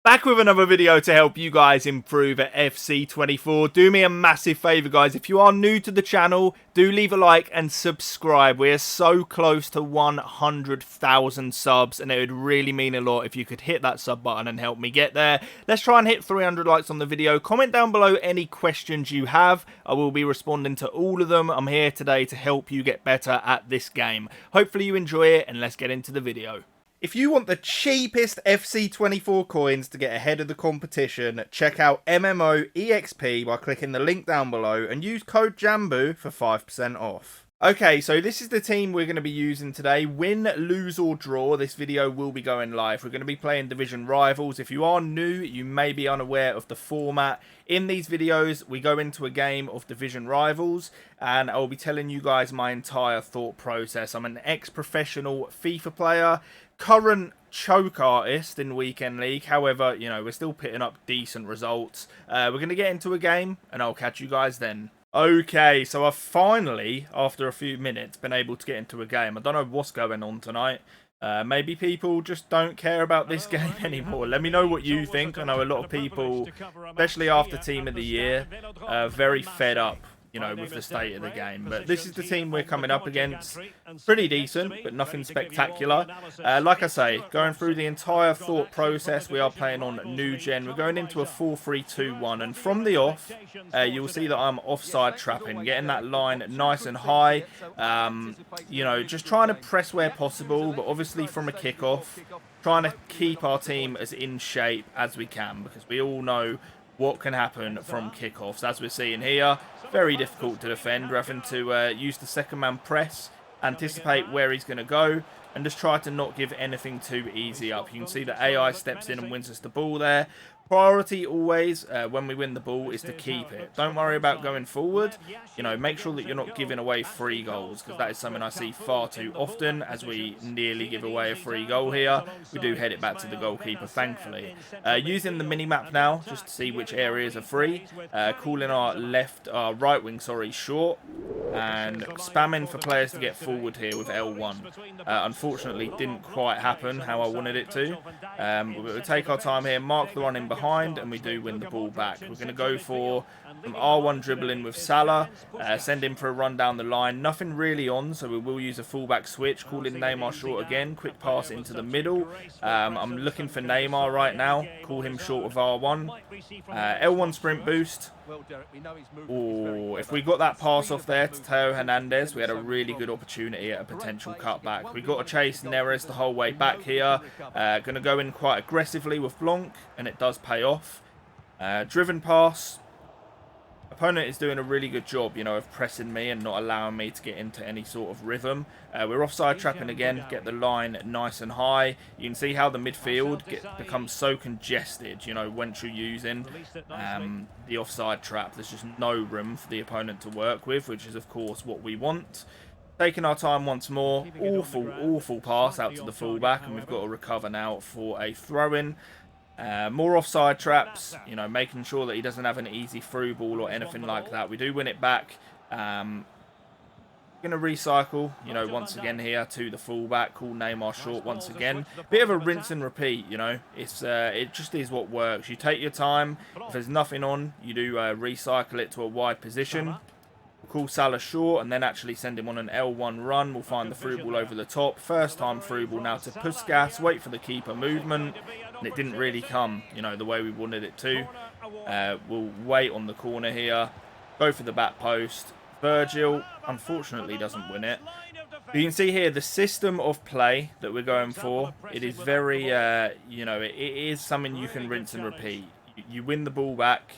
Back with another video to help you guys improve at FC24. Do me a massive favour, guys. If you are new to the channel, do leave a like and subscribe. We are so close to 100,000 subs, and it would really mean a lot if you could hit that sub button and help me get there. Let's try and hit 300 likes on the video. Comment down below any questions you have. I will be responding to all of them. I'm here today to help you get better at this game. Hopefully you enjoy it, and let's get into the video. If you want the cheapest FC24 coins to get ahead of the competition, check out MMOEXP by clicking the link down below and use code JambooUK for 5% off. Okay, so this is the team we're going to be using today. Win, lose or draw, this video will be going live. We're going to be playing Division Rivals. If you are new, you may be unaware of the format. In these videos, we go into a game of Division Rivals, and I'll be telling you guys my entire thought process. I'm an ex-professional FIFA player, current choke artist in Weekend League. However, you know, we're still putting up decent results. We're going to get into a game, and I'll catch you guys then. Okay, so I've finally, after a few minutes, been able to get into a game. I don't know what's going on tonight. Maybe people just don't care about this game anymore. Let me know what you think. I know a lot of people, especially after Team of the Year, are very fed up, you know, with the state of the game. But this is the team we're coming up against. Pretty decent, but nothing spectacular. Like I say, going through the entire thought process, we are playing on new gen. We're going into a 4-3-2-1, and from the off, you'll see that I'm offside trapping, getting that line nice and high. You know, just trying to press where possible, but obviously from a kickoff, trying to keep our team as in shape as we can, because we all know what can happen from kickoffs. As we're seeing here, very difficult to defend. We're having to use the second man press, anticipate where he's going to go, and just try to not give anything too easy up. You can see that AI steps in and wins us the ball there. Priority always, when we win the ball, is to keep it. Don't worry about going forward. You know, make sure that you're not giving away free goals, because that is something I see far too often. As we nearly give away a free goal here, we do head it back to the goalkeeper, thankfully. Using the mini-map now, just to see which areas are free. Calling our right wing, short. And spamming for players to get forward here with L1. Unfortunately, didn't quite happen how I wanted it to. We'll take our time here, mark the one in behind, and we do win the ball back. We're going to go for some R1 dribbling with Salah, send him for a run down the line. Nothing really on, so we will use a fullback switch, calling Neymar short again, quick pass into the middle. I'm looking for Neymar right now, call him short with R1. L1 sprint boost. Oh, if we got that pass off there to Theo Hernandez, we had a really good opportunity at a potential cutback. We got to chase Neres the whole way back here. Going to go in quite aggressively with Blanc, and it does pay off. Driven pass. Opponent is doing a really good job, you know, of pressing me and not allowing me to get into any sort of rhythm. We're offside trapping again, get the line nice and high. You can see how the midfield becomes so congested, you know, once you're using the offside trap. There's just no room for the opponent to work with, which is, of course, what we want. Taking our time once more. Awful pass out to the fullback, and we've got to recover now for a throw-in. More offside traps, you know, making sure that he doesn't have an easy through ball or anything like that. We do win it back. Going to recycle, you know, once again here to the fullback. Call Neymar short once again. Bit of a rinse and repeat, you know. It just is what works. You take your time. If there's nothing on, you do recycle it to a wide position. Call Salah short and then actually send him on an L1 run. We'll find the through ball over the top. First time through ball now to Puskas. Wait for the keeper movement. And it didn't really come, you know, the way we wanted it to. We'll wait on the corner here. Go for the back post. Virgil, unfortunately, doesn't win it. But you can see here the system of play that we're going for. It is very, you know, it is something you can rinse and repeat. You win the ball back.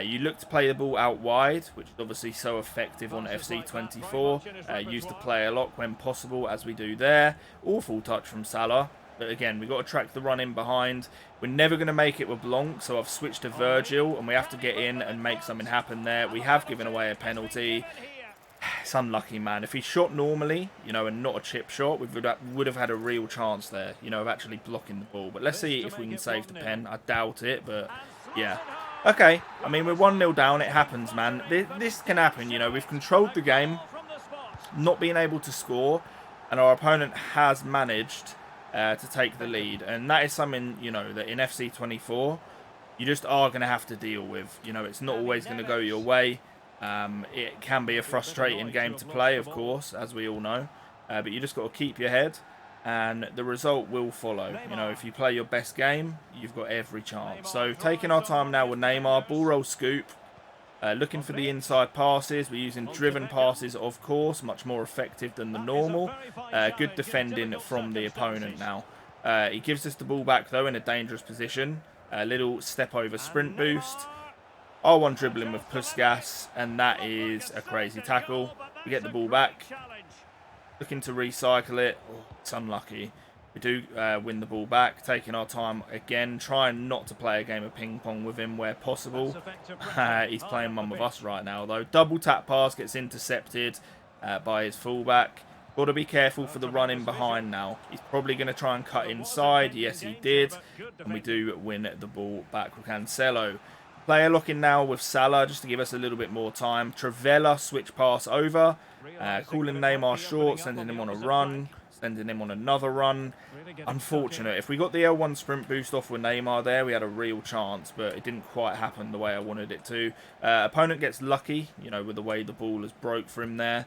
You look to play the ball out wide, which is obviously so effective on FC24. Use the play a lot when possible, as we do there. Awful touch from Salah. But again, we've got to track the run in behind. We're never going to make it with Blanc, so I've switched to Virgil, and we have to get in and make something happen there. We have given away a penalty. It's unlucky, man. If he shot normally, you know, and not a chip shot, we would have had a real chance there, you know, of actually blocking the ball. But let's see if we can save the pen. I doubt it, but yeah. Okay, I mean, we're 1-0 down. It happens, man. This can happen, you know. We've controlled the game, not being able to score, and our opponent has managed to take the lead. And that is something, you know, that in FC24, you just are going to have to deal with. You know, it's not always going to go your way. It can be a frustrating game to play, of course, as we all know. But you just got to keep your head, and the result will follow. You know, if you play your best game, you've got every chance. So taking our time now with Neymar, ball roll scoop. Looking for the inside passes. We're using driven passes, of course, much more effective than the normal. Good defending from the opponent now. He gives us the ball back, though, in a dangerous position. A little step over sprint boost. R1 dribbling with Puskas, and that is a crazy tackle. We get the ball back. Looking to recycle it. Oh, it's unlucky. We do win the ball back, taking our time again, trying not to play a game of ping pong with him where possible. He's playing one with us right now, though. Double tap pass gets intercepted by his fullback. Got to be careful for the run in behind now. He's probably going to try and cut inside. Yes, he did. And we do win the ball back with Cancelo. Player locking now with Salah, just to give us a little bit more time. Travella switch pass over. Calling Neymar short, sending him on a run. Sending him on another run. Unfortunate. If we got the L1 sprint boost off with Neymar there, we had a real chance, but it didn't quite happen the way I wanted it to. Opponent gets lucky, you know, with the way the ball has broke for him there.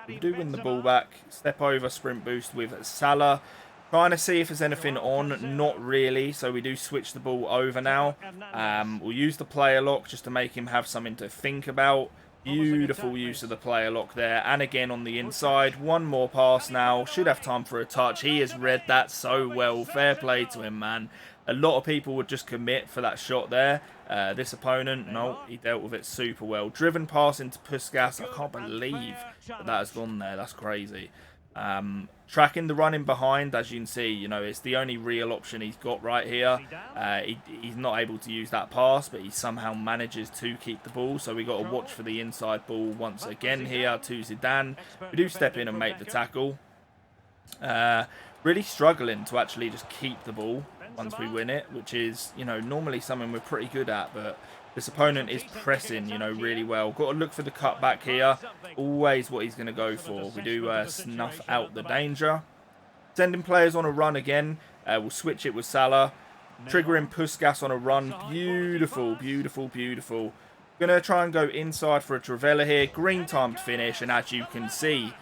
We do win the ball back. Step over sprint boost with Salah. Trying to see if there's anything on. Not really, so we do switch the ball over now. We'll use the player lock just to make him have something to think about. Beautiful use of the player lock there. And again on the inside. One more pass now. Should have time for a touch. He has read that so well. Fair play to him, man. A lot of people would just commit for that shot there. This opponent, no, he dealt with it super well. Driven pass into Puskas. I can't believe that has gone there. That's crazy. Tracking the running behind, as you can see, you know, it's the only real option he's got right here. He's not able to use that pass, but he somehow manages to keep the ball. So we got to watch for the inside ball once again here to Zidane. We do step in and make the tackle. Really struggling to actually just keep the ball once we win it, which is, you know, normally something we're pretty good at, but this opponent is pressing, you know, really well. Got to look for the cutback here. Always what he's going to go for. We do snuff out the danger. Sending players on a run again. We'll switch it with Salah. Triggering Puskas on a run. Beautiful, beautiful, beautiful. Going to try and go inside for a Travella here. Green timed finish, and as you can see,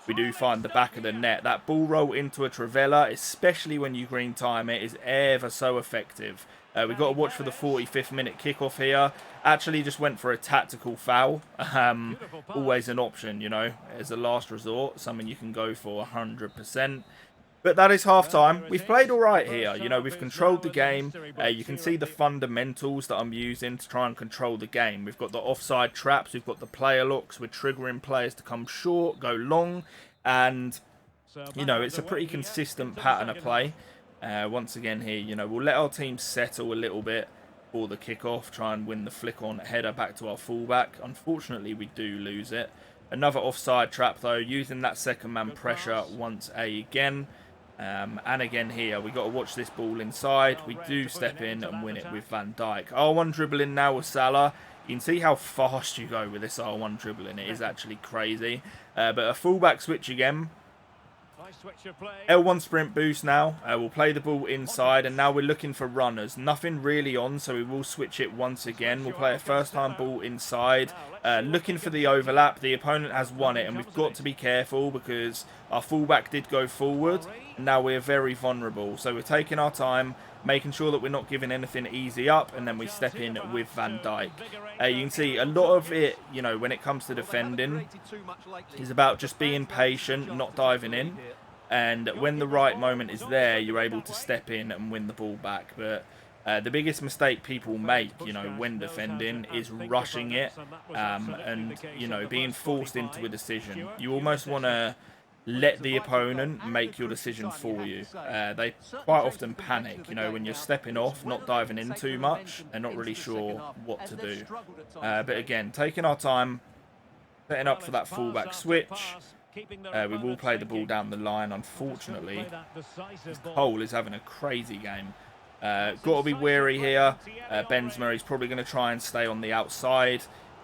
we do find the back of the net. That ball roll into a Travella, especially when you green time it, is ever so effective. We've got to watch for the 45th minute kickoff here. Actually just went for a tactical foul. Always an option, you know, as a last resort. Something you can go for 100%. But that is half-time. We've played all right here. You know, we've controlled the game. You can see the fundamentals that I'm using to try and control the game. We've got the offside traps. We've got the player locks. We're triggering players to come short, go long. And, you know, it's a pretty consistent pattern of play. Once again here, you know, we'll let our team settle a little bit for the kickoff, try and win the flick on header back to our fullback. Unfortunately, we do lose it. Another offside trap, though, using that second man pressure once again. And again here, we got to watch this ball inside. We do step in and win it with Van Dijk. R1 dribbling now with Salah. You can see how fast you go with this R1 dribbling. It is actually crazy. But a fullback switch again. L1 sprint boost now. We'll play the ball inside, and now we're looking for runners. Nothing really on, so we will switch it once again. We'll play a first time ball inside, looking for the overlap. The opponent has won it, and we've got to be careful because our fullback did go forward, and now we're very vulnerable. So we're taking our time, making sure that we're not giving anything easy up, and then we step in with Van Dijk. You can see a lot of it, you know, when it comes to defending, is about just being patient, not diving in. And when the right moment is there, you're able to step in and win the ball back. But the biggest mistake people make, you know, when defending is rushing it and, you know, being forced into a decision. You almost want to let the opponent make your decision for you. They quite often panic, you know, when you're stepping off, not diving in too much, and not really sure what to do. But again, taking our time, setting up for that fullback switch. We will play the ball down the line, unfortunately. Cole is having a crazy game. Got to be wary here. Benzema is probably going to try and stay on the outside.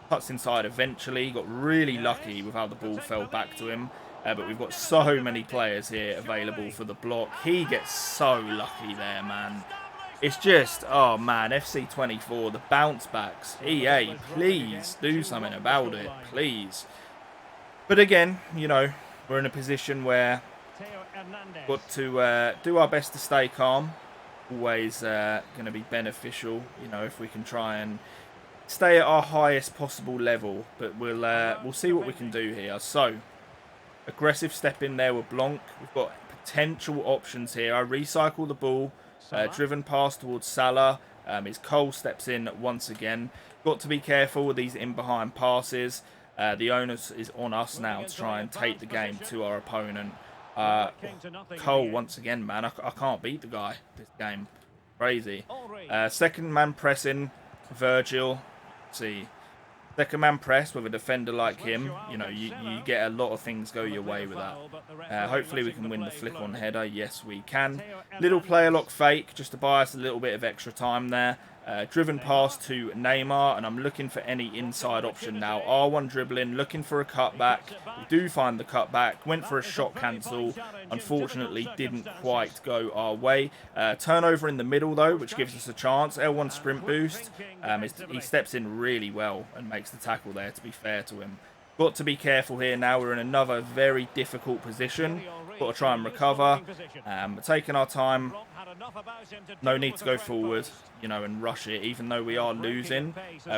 Cuts inside eventually. Got really lucky with how the ball fell back to him. But we've got so many players here available for the block. He gets so lucky there, man. It's just, oh man, FC24, the bounce backs. EA, please do something about it, please. But again, you know, we're in a position where we've got to do our best to stay calm. Always going to be beneficial, you know, if we can try and stay at our highest possible level. But we'll see what we can do here. So, aggressive step in there with Blanc. We've got potential options here. I recycle the ball. Driven pass towards Salah. His Cole steps in once again. Got to be careful with these in-behind passes. The onus is on us now to try and take the game to our opponent. Cole once again, man. I can't beat the guy this game. Crazy. Second man pressing. Virgil. Let's see. Second man press with a defender like him, you know, you get a lot of things go your way with that. Hopefully we can win the flick-on header. Yes, we can. Little player lock fake, just to buy us a little bit of extra time there. Driven pass to Neymar, and I'm looking for any inside option now. R1 dribbling, looking for a cutback. We do find the cutback. Went for a shot cancel. Unfortunately, didn't quite go our way. Turnover in the middle, though, which gives us a chance. L1 sprint boost. He steps in really well and makes the tackle there, to be fair to him. Got to be careful here now. We're in another very difficult position. Got to try and recover. Taking our time. No need to go forward, you know, and rush it. Even though we are losing,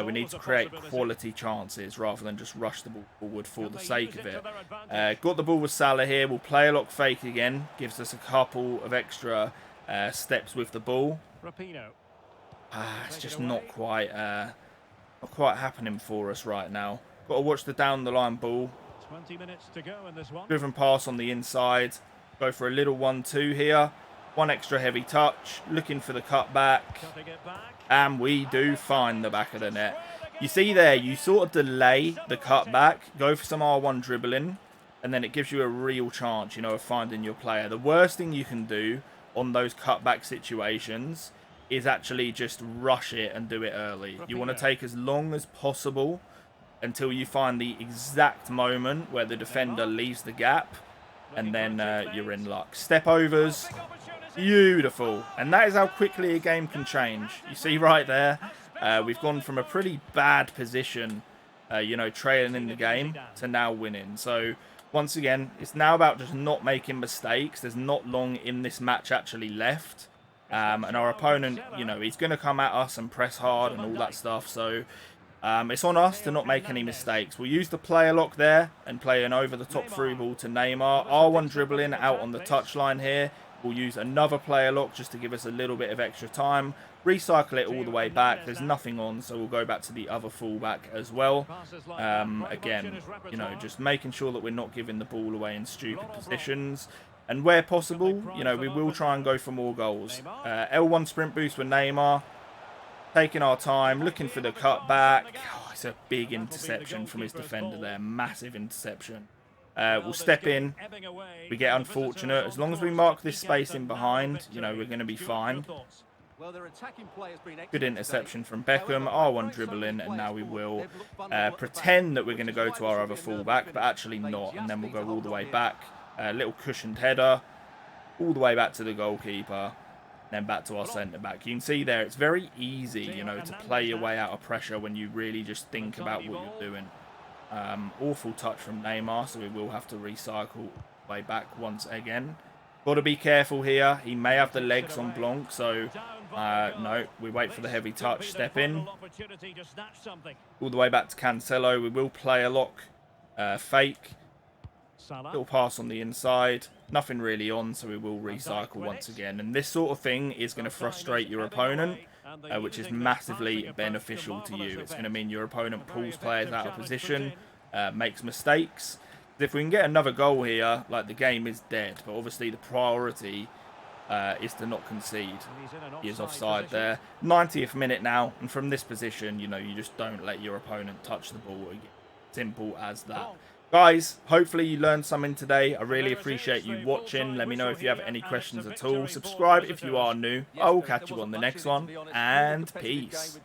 we need to create quality chances rather than just rush the ball forward for the sake of it. Got the ball with Salah here. We'll play a lock fake again. Gives us a couple of extra steps with the ball. It's just not quite happening for us right now. Got to watch the down the line ball. 20 minutes to go in this one. Driven pass on the inside. Go for a little 1-2 here. One extra heavy touch. Looking for the cutback. And we do find the back of the net. You see there, you sort of delay the cutback. Go for some R1 dribbling. And then it gives you a real chance, you know, of finding your player. The worst thing you can do on those cutback situations is actually just rush it and do it early. You want to take as long as possible until you find the exact moment where the defender leaves the gap, and then you're in luck. Step overs, beautiful. And that is how quickly a game can change. You see right there, we've gone from a pretty bad position, you know, trailing in the game, to now winning. So once again, it's now about just not making mistakes. There's not long in this match actually left. And our opponent, you know, he's going to come at us and press hard and all that stuff. So it's on us to not make any mistakes. We'll use the player lock there and play an over-the-top through ball to Neymar. R1 dribbling out on the touchline here. We'll use another player lock just to give us a little bit of extra time. Recycle it all the way back. There's nothing on, so we'll go back to the other fullback as well. Again, you know, just making sure that we're not giving the ball away in stupid positions. And where possible, you know, we will try and go for more goals. L1 sprint boost with Neymar. Taking our time, looking for the cutback. Oh, it's a big interception from his defender there. Massive interception. We'll step in. We get unfortunate. As long as we mark this space in behind, you know, we're going to be fine. Good interception from Beckham. R1 dribbling, and now we will pretend that we're going to go to our other fullback, but actually not. And then we'll go all the way back. Little cushioned header. All the way back to the goalkeeper. Then back to our centre-back. You can see there, it's very easy, you know, to play your way out of pressure when you really just think about what you're doing. Awful touch from Neymar, so we will have to recycle way back once again. Got to be careful here. He may have the legs on Blanc, so no, we wait for the heavy touch, step in. All the way back to Cancelo. We will play a lock, fake. Little pass on the inside. Nothing really on, so we will recycle once again. And this sort of thing is going to frustrate your opponent, which is massively beneficial to you. It's going to mean your opponent pulls players out of position, makes mistakes. If we can get another goal here, like, the game is dead. But obviously the priority is to not concede. He is offside there. 90th minute now, and from this position, you know, you just don't let your opponent touch the ball again. Simple as that. Guys, hopefully you learned something today. I really appreciate you watching. Let me know if you have any questions at all. Subscribe if you are new. I will catch you on the next one, and peace.